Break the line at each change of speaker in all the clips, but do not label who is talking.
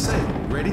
say. Ready?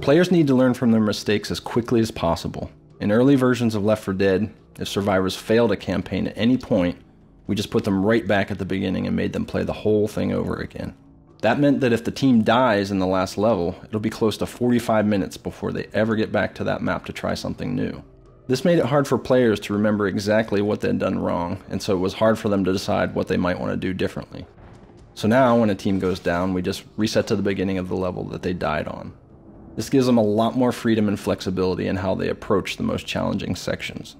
Players need to learn from their mistakes as quickly as possible. In early versions of Left 4 Dead, if survivors failed a campaign at any point, we just put them right back at the beginning and made them play the whole thing over again. That meant that if the team dies in the last level, it'll be close to 45 minutes before they ever get back to that map to try something new. This made it hard for players to remember exactly what they'd done wrong, and so it was hard for them to decide what they might want to do differently. So now, when a team goes down, we just reset to the beginning of the level that they died on. This gives them a lot more freedom and flexibility in how they approach the most challenging sections.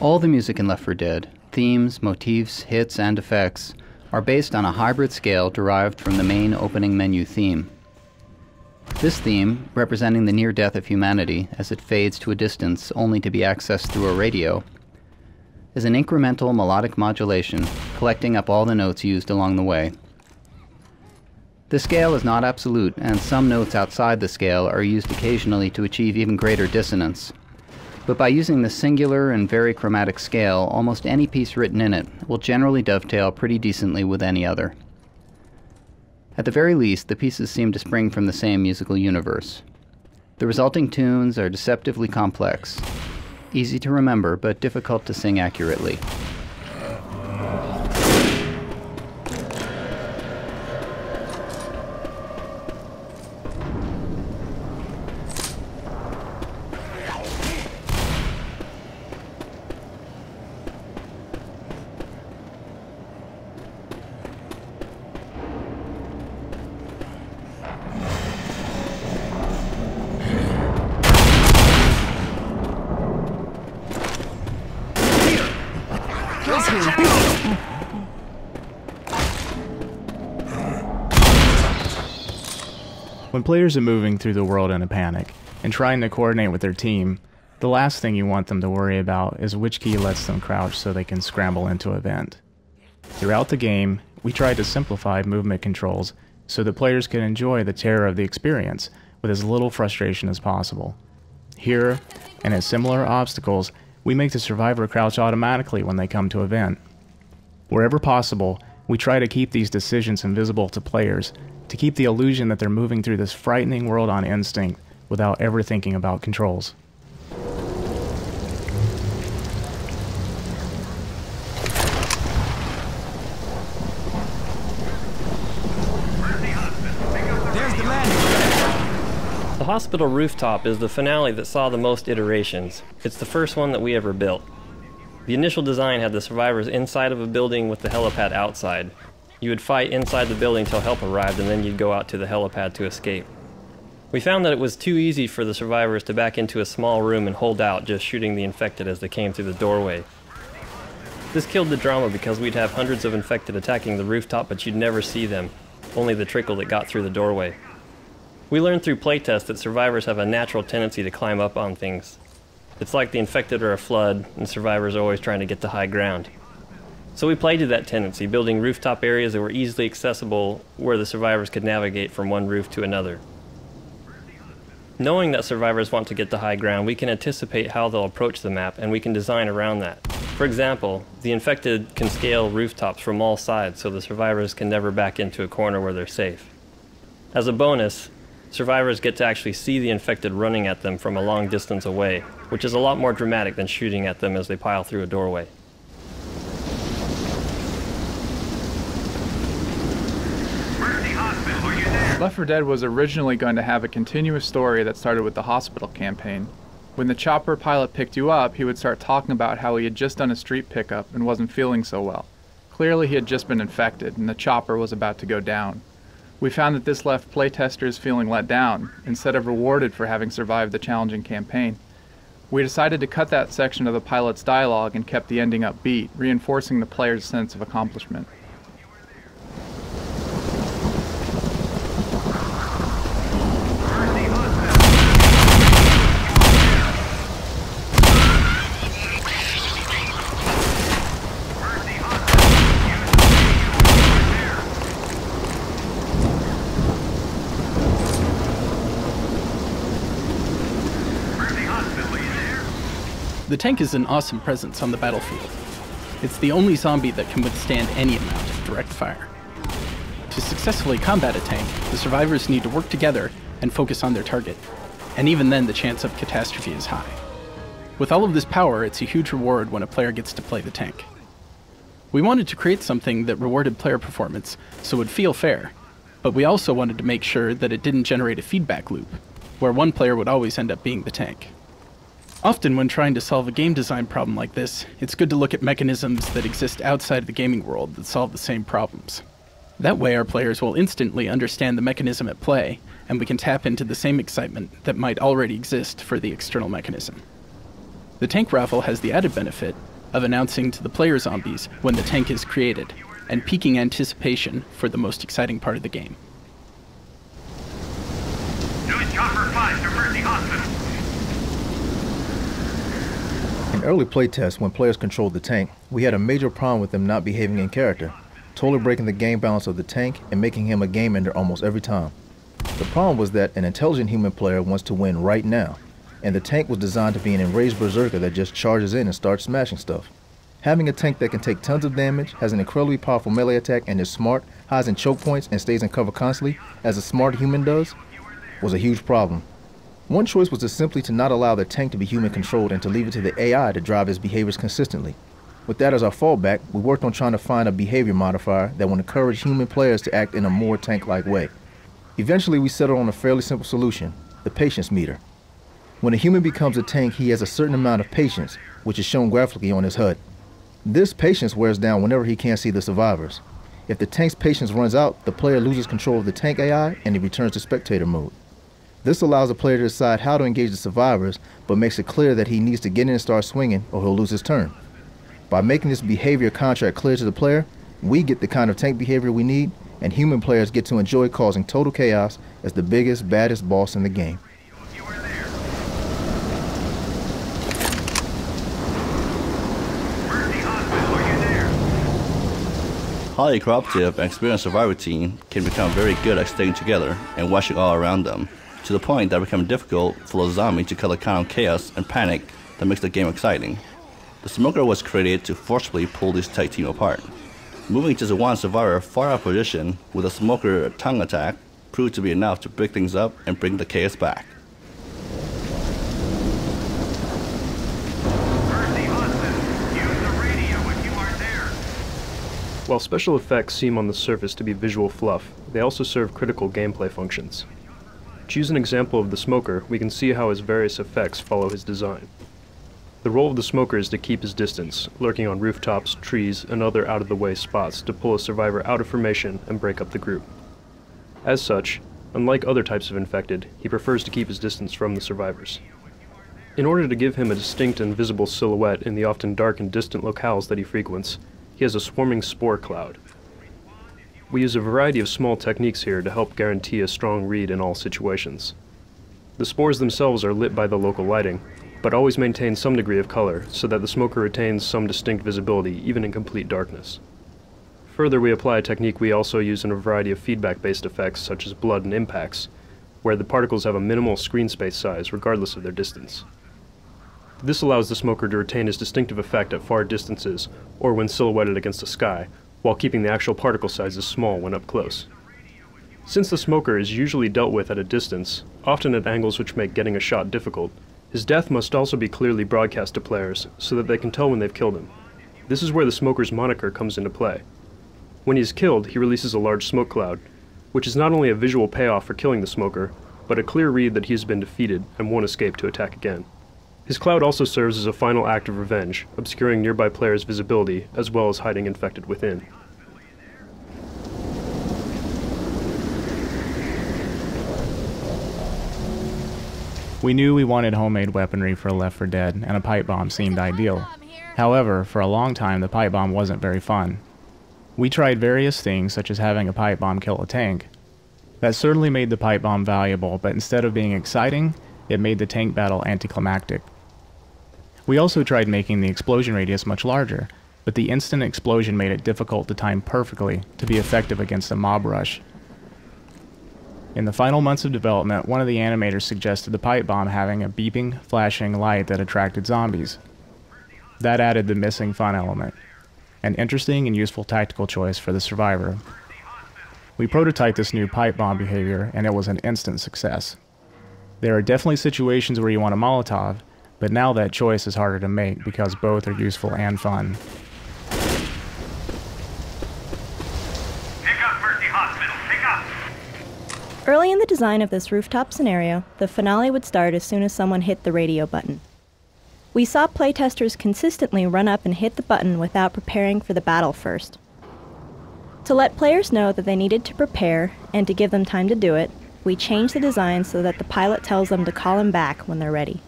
All the music in Left 4 Dead, themes, motifs, hits, and effects, are based on a hybrid scale derived from the main opening menu theme. This theme, representing the near death of humanity as it fades to a distance only to be accessed through a radio, is an incremental melodic modulation, collecting up all the notes used along the way. The scale is not absolute, and some notes outside the scale are used occasionally to achieve even greater dissonance. But by using the singular and very chromatic scale, almost any piece written in it will generally dovetail pretty decently with any other. At the very least, the pieces seem to spring from the same musical universe. The resulting tunes are deceptively complex, easy to remember, but difficult to sing accurately.
When players are moving through the world in a panic and trying to coordinate with their team, the last thing you want them to worry about is which key lets them crouch so they can scramble into a vent. Throughout the game, we tried to simplify movement controls so that players could enjoy the terror of the experience with as little frustration as possible. Here, and at similar obstacles, we make the survivor crouch automatically when they come to a vent. Wherever possible, we try to keep these decisions invisible to players, to keep the illusion that they're moving through this frightening world on instinct without ever thinking about controls.
The hospital rooftop is the finale that saw the most iterations. It's the first one that we ever built. The initial design had the survivors inside of a building with the helipad outside. You would fight inside the building till help arrived, and then you'd go out to the helipad to escape. We found that it was too easy for the survivors to back into a small room and hold out, just shooting the infected as they came through the doorway. This killed the drama because we'd have hundreds of infected attacking the rooftop, but you'd never see them, only the trickle that got through the doorway. We learned through playtests that survivors have a natural tendency to climb up on things. It's like the infected are a flood, and survivors are always trying to get to high ground. So we played to that tendency, building rooftop areas that were easily accessible where the survivors could navigate from one roof to another. Knowing that survivors want to get to high ground, we can anticipate how they'll approach the map, and we can design around that. For example, the infected can scale rooftops from all sides so the survivors can never back into a corner where they're safe. As a bonus, survivors get to actually see the infected running at them from a long distance away, which is a lot more dramatic than shooting at them as they pile through a doorway.
Left 4 Dead was originally going to have a continuous story that started with the hospital campaign. When the chopper pilot picked you up, he would start talking about how he had just done a street pickup and wasn't feeling so well. Clearly he had just been infected, and the chopper was about to go down. We found that this left playtesters feeling let down, instead of rewarded for having survived the challenging campaign. We decided to cut that section of the pilot's dialogue and kept the ending upbeat, reinforcing the player's sense of accomplishment.
The tank is an awesome presence on the battlefield. It's the only zombie that can withstand any amount of direct fire. To successfully combat a tank, the survivors need to work together and focus on their target, and even then the chance of catastrophe is high. With all of this power, it's a huge reward when a player gets to play the tank. We wanted to create something that rewarded player performance so it would feel fair, but we also wanted to make sure that it didn't generate a feedback loop, where one player would always end up being the tank. Often when trying to solve a game design problem like this, it's good to look at mechanisms that exist outside of the gaming world that solve the same problems. That way our players will instantly understand the mechanism at play, and we can tap into the same excitement that might already exist for the external mechanism. The tank raffle has the added benefit of announcing to the player zombies when the tank is created, and piquing anticipation for the most exciting part of the game.
News Chopper 5 to Mercy Hospital.
In early playtests, when players controlled the tank, we had a major problem with them not behaving in character, totally breaking the game balance of the tank and making him a game ender almost every time. The problem was that an intelligent human player wants to win right now, and the tank was designed to be an enraged berserker that just charges in and starts smashing stuff. Having a tank that can take tons of damage, has an incredibly powerful melee attack, and is smart, hides in choke points, and stays in cover constantly, as a smart human does, was a huge problem. One choice was simply to not allow the tank to be human controlled and to leave it to the AI to drive its behaviors consistently. With that as our fallback, we worked on trying to find a behavior modifier that would encourage human players to act in a more tank-like way. Eventually, we settled on a fairly simple solution, the patience meter. When a human becomes a tank, he has a certain amount of patience, which is shown graphically on his HUD. This patience wears down whenever he can't see the survivors. If the tank's patience runs out, the player loses control of the tank AI and he returns to spectator mode. This allows the player to decide how to engage the survivors, but makes it clear that he needs to get in and start swinging or he'll lose his turn. By making this behavior contract clear to the player, we get the kind of tank behavior we need, and human players get to enjoy causing total chaos as the biggest, baddest boss in the game.
Highly cooperative and experienced survivor team can become very good at staying together and watching all around them, to the point that it becomes difficult for the zombie to cut the kind of chaos and panic that makes the game exciting. The smoker was created to forcibly pull this tight team apart. Moving just one survivor far out of position with a smoker tongue attack proved to be enough to break things up and bring the chaos back.
While special effects seem on the surface to be visual fluff, they also serve critical gameplay functions. To use an example of the smoker, we can see how his various effects follow his design. The role of the smoker is to keep his distance, lurking on rooftops, trees, and other out-of-the-way spots to pull a survivor out of formation and break up the group. As such, unlike other types of infected, he prefers to keep his distance from the survivors. In order to give him a distinct and visible silhouette in the often dark and distant locales that he frequents, he has a swarming spore cloud. We use a variety of small techniques here to help guarantee a strong read in all situations. The spores themselves are lit by the local lighting, but always maintain some degree of color so that the smoker retains some distinct visibility even in complete darkness. Further, we apply a technique we also use in a variety of feedback-based effects such as blood and impacts, where the particles have a minimal screen space size regardless of their distance. This allows the smoker to retain his distinctive effect at far distances or when silhouetted against the sky, while keeping the actual particle sizes small when up close. Since the smoker is usually dealt with at a distance, often at angles which make getting a shot difficult, his death must also be clearly broadcast to players so that they can tell when they've killed him. This is where the smoker's moniker comes into play. When he is killed, he releases a large smoke cloud, which is not only a visual payoff for killing the smoker, but a clear read that he has been defeated and won't escape to attack again. His cloud also serves as a final act of revenge, obscuring nearby players' visibility as well as hiding infected within.
We knew we wanted homemade weaponry for Left 4 Dead, and a pipe bomb seemed ideal. However, for a long time the pipe bomb wasn't very fun. We tried various things, such as having a pipe bomb kill a tank. That certainly made the pipe bomb valuable, but instead of being exciting, it made the tank battle anticlimactic. We also tried making the explosion radius much larger, but the instant explosion made it difficult to time perfectly to be effective against a mob rush. In the final months of development, one of the animators suggested the pipe bomb having a beeping, flashing light that attracted zombies. That added the missing fun element, an interesting and useful tactical choice for the survivor. We prototyped this new pipe bomb behavior, and it was an instant success. There are definitely situations where you want a Molotov, but now that choice is harder to make because both are useful and fun.
Pick up, Mercy Hospital. Pick up.
Early in the design of this rooftop scenario, the finale would start as soon as someone hit the radio button. We saw playtesters consistently run up and hit the button without preparing for the battle first. To let players know that they needed to prepare and to give them time to do it, we changed the design so that the pilot tells them to call him back when they're ready.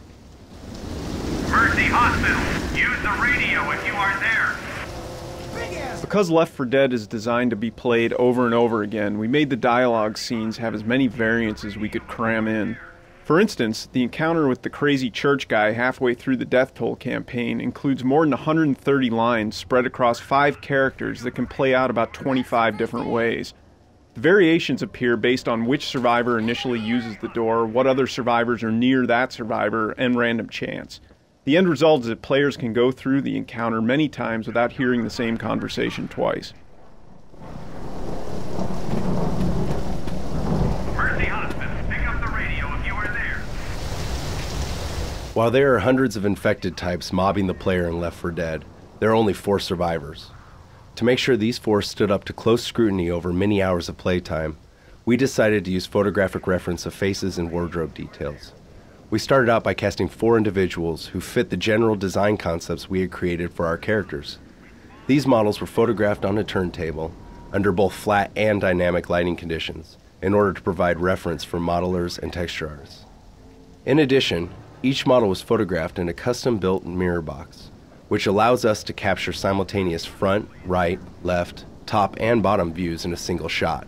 Mercy Hospital, use the radio if you are there.
Because Left 4 Dead is designed to be played over and over again, we made the dialogue scenes have as many variants as we could cram in. For instance, the encounter with the crazy church guy halfway through the Death Toll campaign includes more than 130 lines spread across 5 characters that can play out about 25 different ways. The variations appear based on which survivor initially uses the door, what other survivors are near that survivor, and random chance. The end result is that players can go through the encounter many times without hearing the same conversation twice.
Mercy Hospital, pick up the radio if you are there.
While there are hundreds of infected types mobbing the player in Left 4 Dead, there are only 4 survivors. To make sure these 4 stood up to close scrutiny over many hours of playtime, we decided to use photographic reference of faces and wardrobe details. We started out by casting 4 individuals who fit the general design concepts we had created for our characters. These models were photographed on a turntable under both flat and dynamic lighting conditions in order to provide reference for modelers and texture artists. In addition, each model was photographed in a custom-built mirror box, which allows us to capture simultaneous front, right, left, top, and bottom views in a single shot.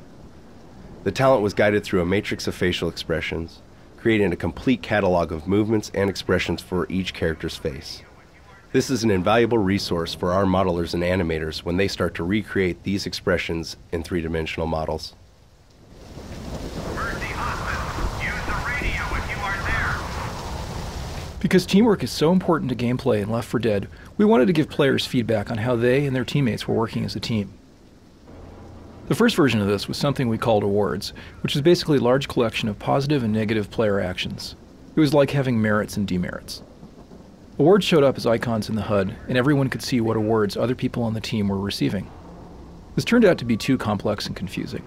The talent was guided through a matrix of facial expressions, creating a complete catalog of movements and expressions for each character's face. This is an invaluable resource for our modelers and animators when they start to recreate these expressions in 3-dimensional models.
Mercy Hospital, use the radio if you are there.
Because teamwork is so important to gameplay in Left 4 Dead, we wanted to give players feedback on how they and their teammates were working as a team. The first version of this was something we called awards, which is basically a large collection of positive and negative player actions. It was like having merits and demerits. Awards showed up as icons in the HUD, and everyone could see what awards other people on the team were receiving. This turned out to be too complex and confusing.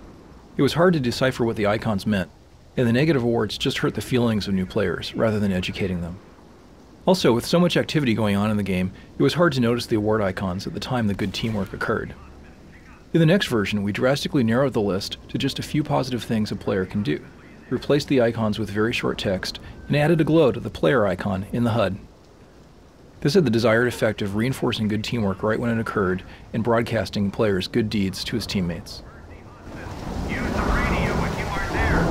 It was hard to decipher what the icons meant, and the negative awards just hurt the feelings of new players rather than educating them. Also, with so much activity going on in the game, it was hard to notice the award icons at the time the good teamwork occurred. In the next version, we drastically narrowed the list to just a few positive things a player can do, replaced the icons with very short text, and added a glow to the player icon in the HUD. This had the desired effect of reinforcing good teamwork right when it occurred and broadcasting players' good deeds to his teammates.
Use the radio if you are there.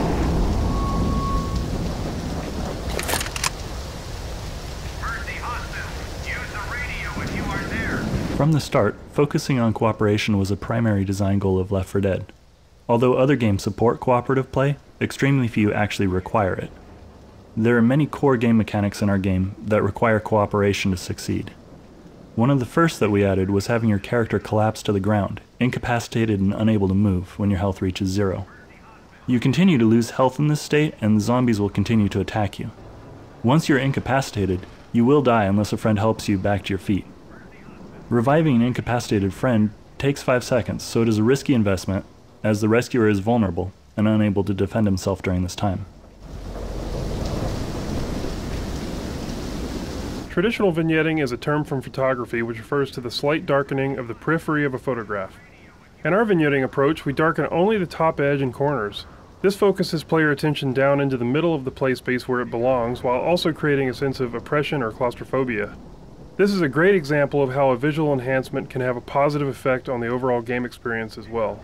Mercy Hospital, use the radio if you are there.
From the start, focusing on cooperation was a primary design goal of Left 4 Dead. Although other games support cooperative play, extremely few actually require it. There are many core game mechanics in our game that require cooperation to succeed. One of the first that we added was having your character collapse to the ground, incapacitated and unable to move when your health reaches 0. You continue to lose health in this state, and the zombies will continue to attack you. Once you're incapacitated, you will die unless a friend helps you back to your feet. Reviving an incapacitated friend takes 5 seconds, so it is a risky investment, as the rescuer is vulnerable and unable to defend himself during this time.
Traditional vignetting is a term from photography which refers to the slight darkening of the periphery of a photograph. In our vignetting approach, we darken only the top edge and corners. This focuses player attention down into the middle of the play space where it belongs, while also creating a sense of oppression or claustrophobia. This is a great example of how a visual enhancement can have a positive effect on the overall game experience as well.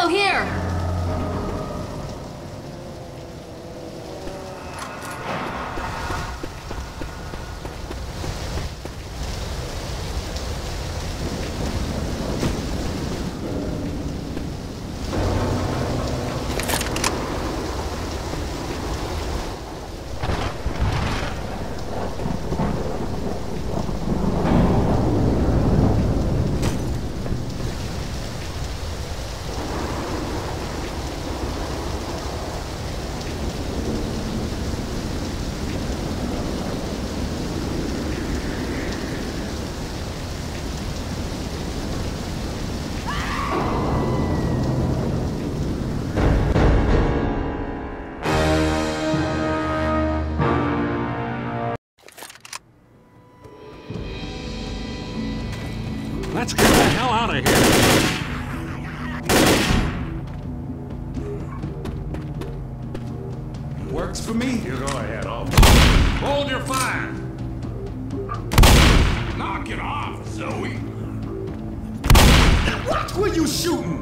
go here!
Let's get the hell out of here! Works for me. You go ahead, hold your fire! Knock it off, Zoe! What were you shooting?